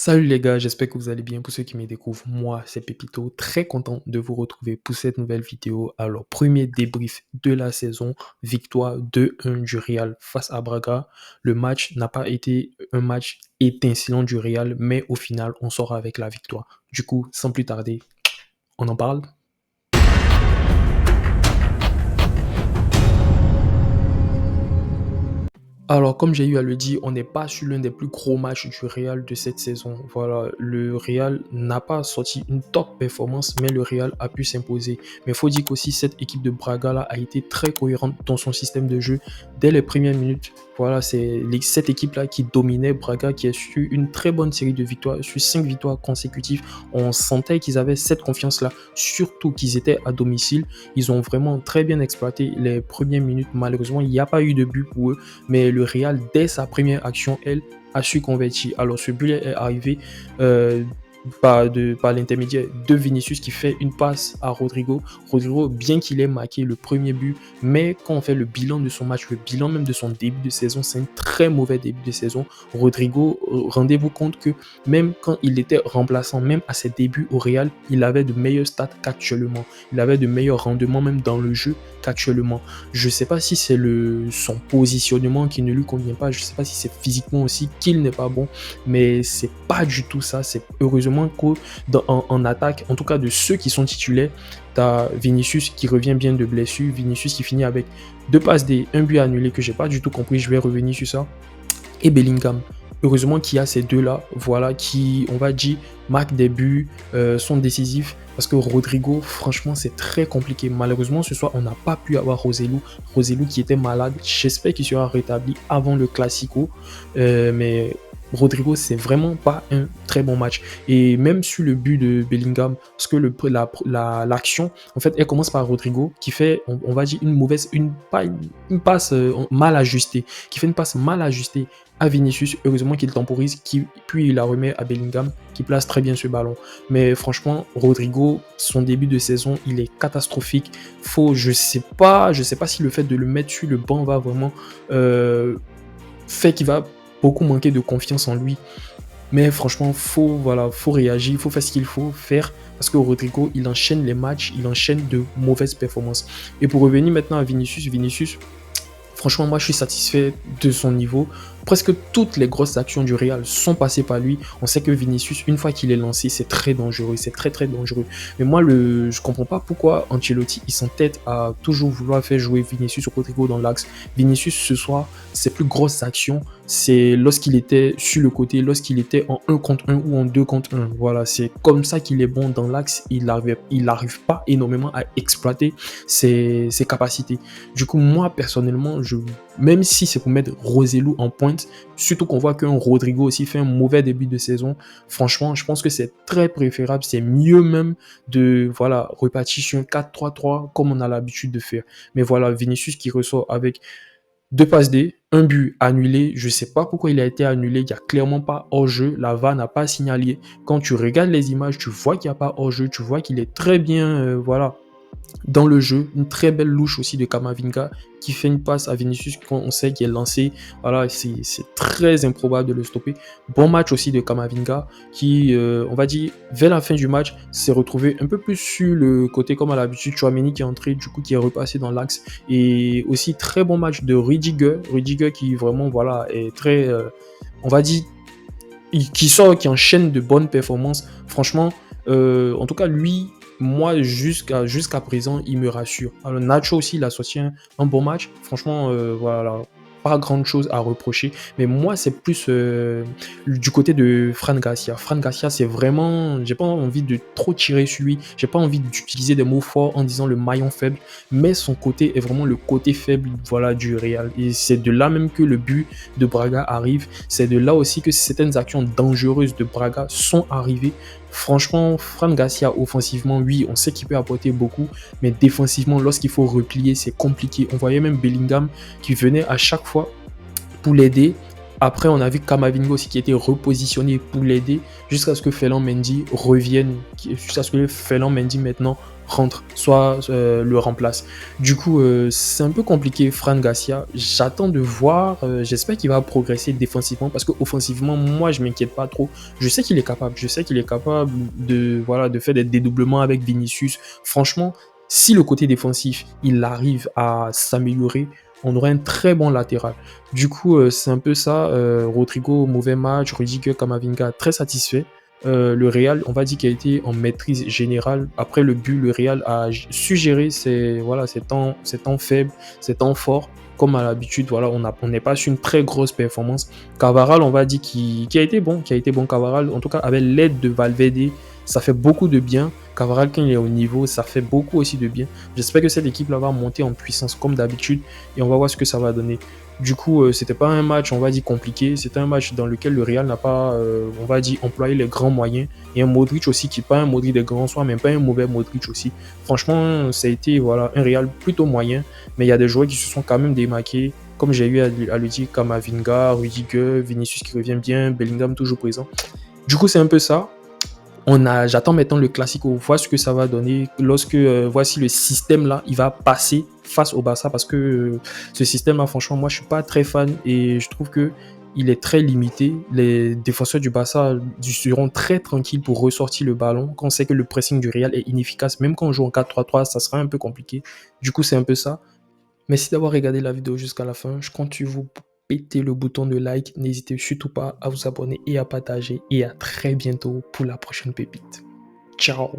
Salut les gars, j'espère que vous allez bien. Pour ceux qui me découvrent, moi c'est Pépito, très content de vous retrouver pour cette nouvelle vidéo. Alors, premier débrief de la saison, victoire 2-1 du Real face à Braga. Le match n'a pas été un match étincelant du Real, mais au final, on sort avec la victoire. Du coup, sans plus tarder, on en parle. Alors, comme j'ai eu à le dire, on n'est pas sur l'un des plus gros matchs du Real de cette saison. Voilà, le Real n'a pas sorti une top performance, mais le Real a pu s'imposer. Mais il faut dire qu'aussi, cette équipe de Braga là a été très cohérente dans son système de jeu dès les premières minutes. Voilà, c'est cette équipe-là qui dominait Braga, qui a su une très bonne série de victoires, sur 5 victoires consécutives. On sentait qu'ils avaient cette confiance-là, surtout qu'ils étaient à domicile. Ils ont vraiment très bien exploité les premières minutes. Malheureusement, il n'y a pas eu de but pour eux, mais le Real, dès sa première action, elle, a su convertir. Alors, ce but est arrivé par l'intermédiaire de Vinicius qui fait une passe à Rodrigo. Rodrigo, bien qu'il ait marqué le premier but, mais quand on fait le bilan de son match, le bilan même de son début de saison, c'est un très mauvais début de saison. Rodrigo, rendez-vous compte que même quand il était remplaçant, même à ses débuts au Real, il avait de meilleurs stats qu'actuellement. Il avait de meilleurs rendements même dans le jeu qu'actuellement. Je ne sais pas si c'est son positionnement qui ne lui convient pas. Je ne sais pas si c'est physiquement aussi qu'il n'est pas bon, mais c'est pas du tout ça. C'est heureusement qu'en attaque, en tout cas de ceux qui sont titulaires, tu as Vinicius qui revient bien de blessure, Vinicius qui finit avec 2 passes D, un but annulé que j'ai pas du tout compris, je vais revenir sur ça, et Bellingham. Heureusement qu'il y a ces deux-là, voilà, qui, on va dire, marquent des buts, sont décisifs. Parce que Rodrigo, franchement, c'est très compliqué. Malheureusement, ce soir, on n'a pas pu avoir Roselu. Roselu qui était malade. J'espère qu'il sera rétabli avant le Classico. Mais Rodrigo, c'est vraiment pas un très bon match. Et même sur le but de Bellingham, parce que l'action, en fait, elle commence par Rodrigo qui fait, on va dire, une passe mal ajustée, qui fait une passe mal ajustée à Vinicius. Heureusement qu'il temporise, puis il la remet à Bellingham, qui place très bien ce ballon. Mais franchement, Rodrigo, son début de saison, il est catastrophique. Je sais pas si le fait de le mettre sur le banc va vraiment fait qu'il va beaucoup manquer de confiance en lui. Mais franchement, faut réagir, il faut faire ce qu'il faut faire parce que Rodrigo, il enchaîne les matchs, il enchaîne de mauvaises performances. Et pour revenir maintenant à Vinicius, franchement, moi, je suis satisfait de son niveau. Presque toutes les grosses actions du Real sont passées par lui. On sait que Vinicius, une fois qu'il est lancé, c'est très dangereux. C'est très, très dangereux. Mais moi, je comprends pas pourquoi Ancelotti, il s'entête à toujours vouloir faire jouer Vinicius Rodrigo dans l'axe. Vinicius, ce soir, ses plus grosses actions, c'est lorsqu'il était sur le côté, lorsqu'il était en 1 contre 1 ou en 2 contre 1. Voilà, c'est comme ça qu'il est bon dans l'axe. Il n'arrive pas énormément à exploiter ses capacités. Du coup, moi, personnellement, même si c'est pour mettre Roselu en pointe, surtout qu'on voit qu'un Rodrigo aussi fait un mauvais début de saison, franchement, je pense que c'est très préférable, c'est mieux même de repartir sur un 4-3-3 comme on a l'habitude de faire. Mais voilà, Vinicius qui ressort avec 2 passes D, un but annulé. Je ne sais pas pourquoi il a été annulé. Il n'y a clairement pas hors-jeu. La VAR n'a pas signalé. Quand tu regardes les images, tu vois qu'il n'y a pas hors-jeu. Tu vois qu'il est très bien, dans le jeu. Une très belle louche aussi de Camavinga qui fait une passe à Vinicius quand on sait qu'il est lancé. Voilà, c'est très improbable de le stopper. Bon match aussi de Camavinga qui, on va dire, vers la fin du match, s'est retrouvé un peu plus sur le côté comme à l'habitude. Tchouaméni qui est entré, du coup, qui est repassé dans l'axe. Et aussi, très bon match de Rudiger. Rudiger qui vraiment, est très, on va dire, qui enchaîne de bonnes performances. Franchement, en tout cas, lui, moi, jusqu'à présent, il me rassure. Alors, Nacho aussi, il a sorti un bon match. Franchement, pas grande chose à reprocher. Mais moi, c'est plus du côté de Fran Garcia. Fran Garcia, c'est vraiment. J'ai pas envie de trop tirer sur lui. J'ai pas envie d'utiliser des mots forts en disant le maillon faible. Mais son côté est vraiment le côté faible du Real. Et c'est de là même que le but de Braga arrive. C'est de là aussi que certaines actions dangereuses de Braga sont arrivées. Franchement, Fran Garcia, offensivement, oui, on sait qu'il peut apporter beaucoup, mais défensivement, lorsqu'il faut replier, c'est compliqué. On voyait même Bellingham qui venait à chaque fois pour l'aider. Après, on a vu Camavinga aussi qui était repositionné pour l'aider jusqu'à ce que Ferland Mendy revienne, jusqu'à ce que Ferland Mendy maintenant rentre, soit le remplace. Du coup, c'est un peu compliqué, Fran Garcia. J'attends de voir. J'espère qu'il va progresser défensivement parce qu'offensivement, moi, je m'inquiète pas trop. Je sais qu'il est capable. Je sais qu'il est capable de, voilà, de faire des dédoublements avec Vinicius. Franchement, si le côté défensif, il arrive à s'améliorer, on aurait un très bon latéral. Du coup, c'est un peu ça. Rodrigo, mauvais match. Rudiger, Camavinga, très satisfait. Le Real, on va dire qu'il a été en maîtrise générale. Après le but, le Real a suggéré ses temps faibles, ses temps forts. Comme à l'habitude, voilà, on n'est pas sur une très grosse performance. Cavaral, on va dire, qui a été bon, Cavaral, en tout cas, avec l'aide de Valverde, ça fait beaucoup de bien. Cavaral, quand il est au niveau, ça fait beaucoup aussi de bien. J'espère que cette équipe-là va monter en puissance comme d'habitude et on va voir ce que ça va donner. Du coup, c'était pas un match, on va dire, compliqué. C'était un match dans lequel le Real n'a pas, on va dire, employé les grands moyens. Et un Modric aussi qui n'est pas un Modric de grand soir, mais pas un mauvais Modric aussi. Franchement, ça a été voilà, un Real plutôt moyen. Mais il y a des joueurs qui se sont quand même démarqués. Comme j'ai eu à le dire, Camavinga, Rudiger, Vinicius qui revient bien, Bellingham toujours présent. Du coup, c'est un peu ça. J'attends maintenant le Classico, voir ce que ça va donner lorsque voici le système là, il va passer face au Barça parce que ce système là, franchement, moi je suis pas très fan et je trouve que il est très limité. Les défenseurs du Barça seront très tranquilles pour ressortir le ballon. Quand on sait que le pressing du Real est inefficace, même quand on joue en 4-3-3, ça sera un peu compliqué. Du coup, c'est un peu ça. Merci d'avoir regardé la vidéo jusqu'à la fin. Je compte sur vous pour péter le bouton de like. N'hésitez surtout pas à vous abonner et à partager. Et à très bientôt pour la prochaine pépite. Ciao.